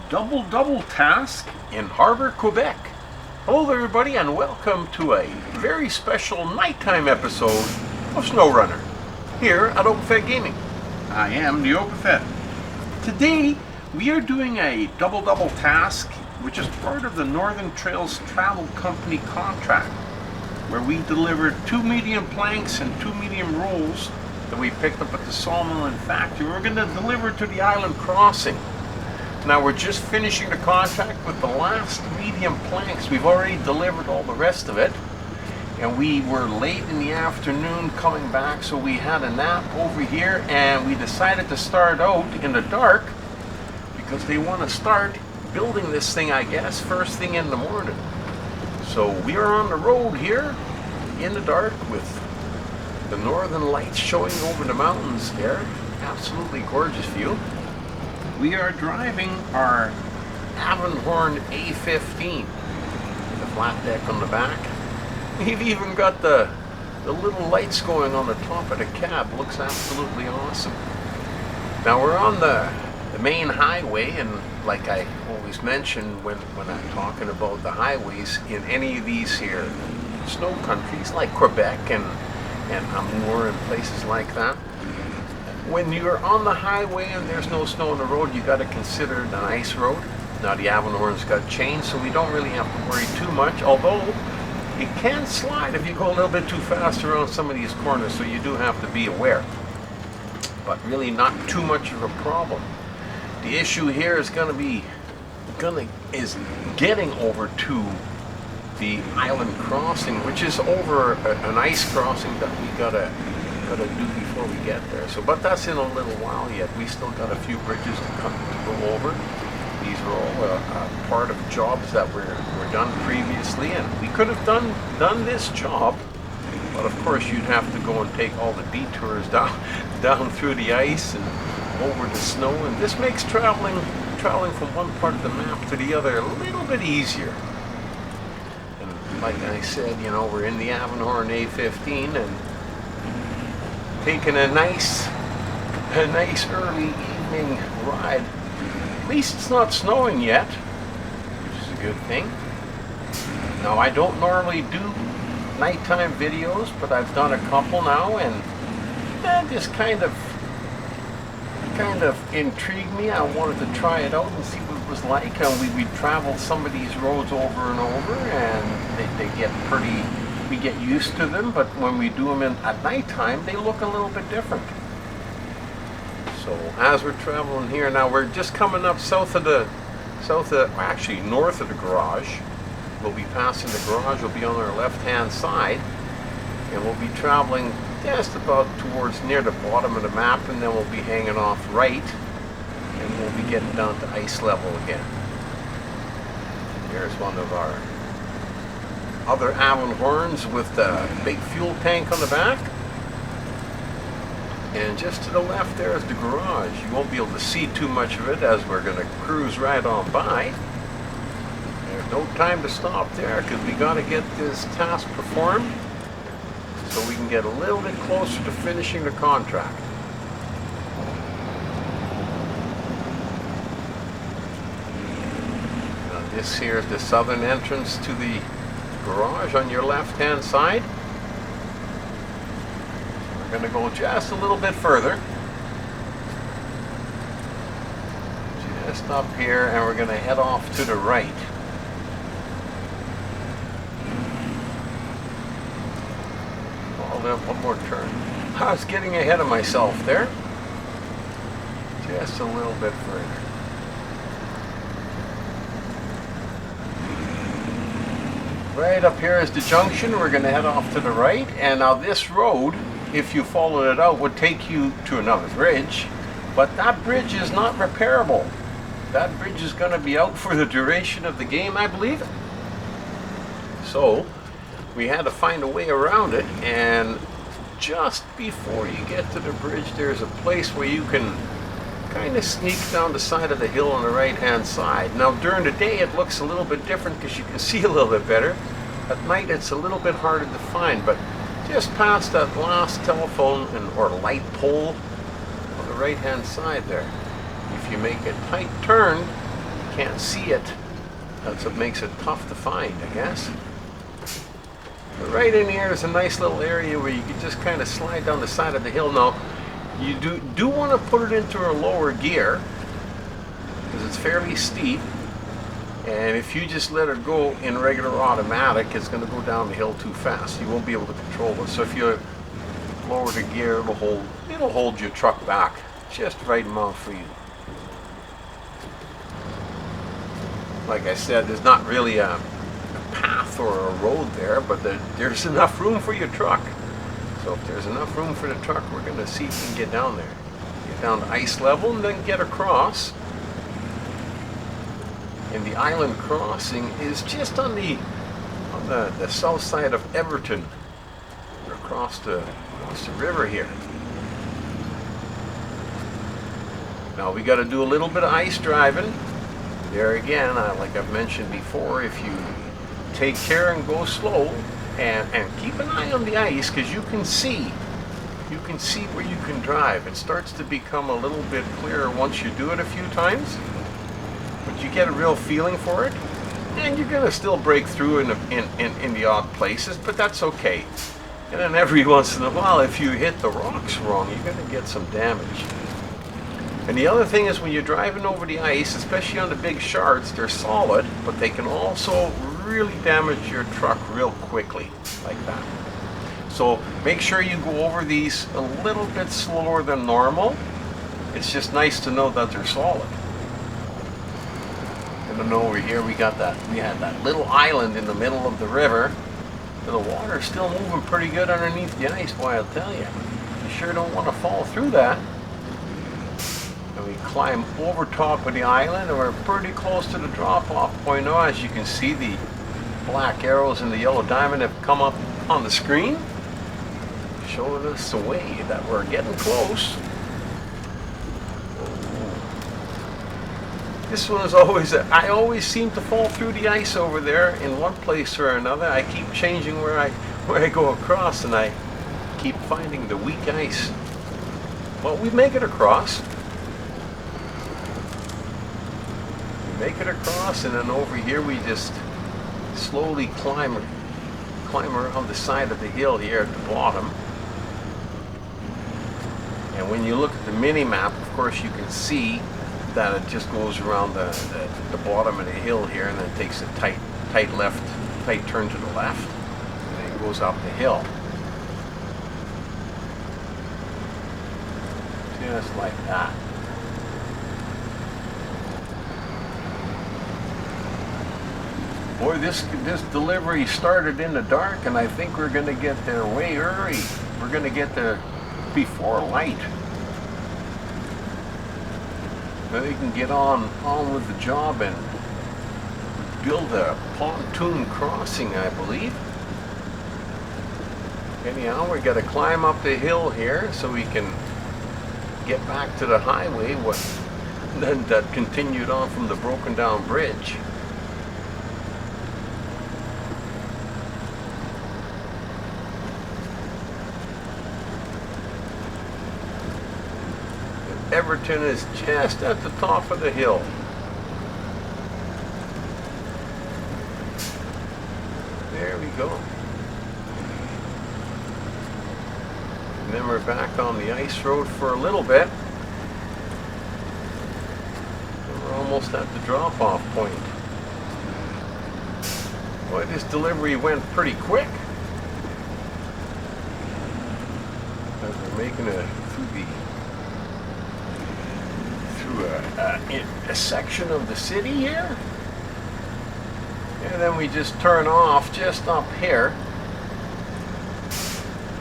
double task in Harbor, Quebec. Hello there everybody, and welcome to a very special nighttime episode of SnowRunner here at Opafed Gaming. I am the Opafed. Today we are doing a double task, which is part of the Northern Trails Travel Company contract, where we delivered 2 medium planks and 2 medium rolls that we picked up at the sawmill and factory. We're going to deliver to the island crossing. Now we're just finishing the contract with the last medium planks. We've already delivered all the rest of it, and we were late in the afternoon coming back, so we had a nap over here, and we decided to start out in the dark because they want to start building this thing, I guess, first thing in the morning. So we are on the road here in the dark with the northern lights showing over the mountains there. Absolutely gorgeous view. We are driving our Avenhorn A15 with a flat deck on the back. We've even got the little lights going on the top of the cab. Looks absolutely awesome. Now we're on the main highway, and like I always mention when I'm talking about the highways in any of these here snow countries like Quebec and Avenhorn and places like that, when you're on the highway and there's no snow on the road, you got to consider an ice road. Now the Avenhorn's got chains, so we don't really have to worry too much, although it can slide if you go a little bit too fast around some of these corners, so you do have to be aware. But really not too much of a problem. The issue here is getting over to the island crossing, which is over an ice crossing that we gotta do before we get there. So, but that's in a little while yet. We still got a few bridges to go over. These are all part of jobs that were done previously, and we could have done this job, but of course you'd have to go and take all the detours down through the ice and over the snow, and this makes traveling from one part of the map to the other a little bit easier. And like I said, you know, we're in the Avenhorn A15 and taking a nice early evening ride. At least it's not snowing yet, which is a good thing. Now I don't normally do nighttime videos, but I've done a couple now, and that just kind of intrigued me. I wanted to try it out and see what it was like. And we traveled some of these roads over and over, and they get pretty. We get used to them, but when we do them at nighttime, they look a little bit different. So as we're traveling here now, we're just coming up north of the garage. We'll be passing the garage. We'll be on our left-hand side, and we'll be traveling just about towards near the bottom of the map, and then we'll be hanging off right, and we'll be getting down to ice level again. Here's one of our other Avenhorns with the big fuel tank on the back. And just to the left there is the garage. You won't be able to see too much of it as we're going to cruise right on by. There's no time to stop there because we got to get this task performed so we can get a little bit closer to finishing the contract. Now this here is the southern entrance to the garage on your left-hand side. We're going to go just a little bit further, just up here, and we're going to head off to the right. Oh, then one more turn. I was getting ahead of myself there. Just a little bit further. Right up here is the junction. We're going to head off to the right, and now this road, if you followed it out, would take you to another bridge, but that bridge is not repairable. That bridge is going to be out for the duration of the game, I believe. So we had to find a way around it, and just before you get to the bridge, there's a place where you can kind of sneak down the side of the hill on the right hand side. Now during the day it looks a little bit different because you can see a little bit better. At night it's a little bit harder to find, but just past that last telephone or light pole on the right hand side there, if you make a tight turn can't see it. That's what makes it tough to find, I guess. But right in here is a nice little area where you can just kind of slide down the side of the hill. Now, you do want to put it into a lower gear because it's fairly steep. And if you just let it go in regular automatic, it's going to go down the hill too fast. You won't be able to control it. So if you lower the gear, it'll hold your truck back just right amount for you. Like I said, there's not really a path or a road there, but there's enough room for your truck. So if there's enough room for the truck, we're going to see if we can get down there. Get down to ice level and then get across. And the island crossing is just on the south side of Everton, across the river here. Now we got to do a little bit of ice driving. There again, like I've mentioned before, if you take care and go slow and keep an eye on the ice, because you can see where you can drive. It starts to become a little bit clearer once you do it a few times. But you get a real feeling for it, and you're gonna still break through in the odd places, but that's okay. And then every once in a while, if you hit the rocks wrong, you're gonna get some damage. And the other thing is when you're driving over the ice, especially on the big shards, they're solid, but they can also really damage your truck real quickly, like that. So make sure you go over these a little bit slower than normal. It's just nice to know that they're solid. And then over here we had that little island in the middle of the river. And the water's still moving pretty good underneath the ice, boy, I'll tell you. You sure don't want to fall through that. And we climb over top of the island, and we're pretty close to the drop-off point now. As you can see, the black arrows and the yellow diamond have come up on the screen, showing us the way that we're getting close. This one is always, I always seem to fall through the ice over there in one place or another. I keep changing where I go across, and I keep finding the weak ice. Well, we make it across. Make it across, and then over here we just slowly climb around the side of the hill here at the bottom. And when you look at the mini map, of course you can see that it just goes around the bottom of the hill here, and then takes a tight turn to the left, and then it goes up the hill. Just like that. Boy, this delivery started in the dark, and I think we're going to get there way early. We're going to get there before light. Then we can get on with the job and build a pontoon crossing, I believe. Anyhow, we got to climb up the hill here so we can get back to the highway that continued on from the broken down bridge. Everton is just at the top of the hill. There we go. And then we're back on the ice road for a little bit. And we're almost at the drop-off point. Boy, this delivery went pretty quick. As we're making it through a section of the city here, and then we just turn off just up here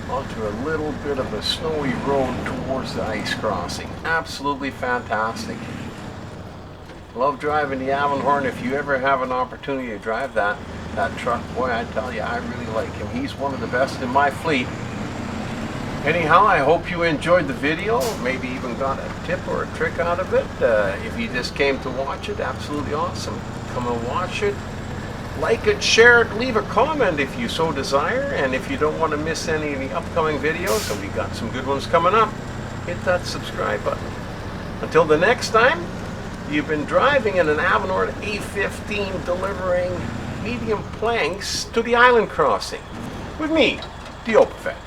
onto a little bit of a snowy road towards the ice crossing. Absolutely fantastic. Love driving the Avenhorn. If you ever have an opportunity to drive that truck, boy, I tell you, I really like him. He's one of the best in my fleet. Anyhow, I hope you enjoyed the video, maybe even got a tip or a trick out of it. If you just came to watch it, absolutely awesome. Come and watch it. Like it, share it, leave a comment if you so desire. And if you don't want to miss any of the upcoming videos, and we got some good ones coming up, hit that subscribe button. Until the next time, You've been driving in an Avenhorn A15 delivering medium planks to the island crossing with me, the Opafet.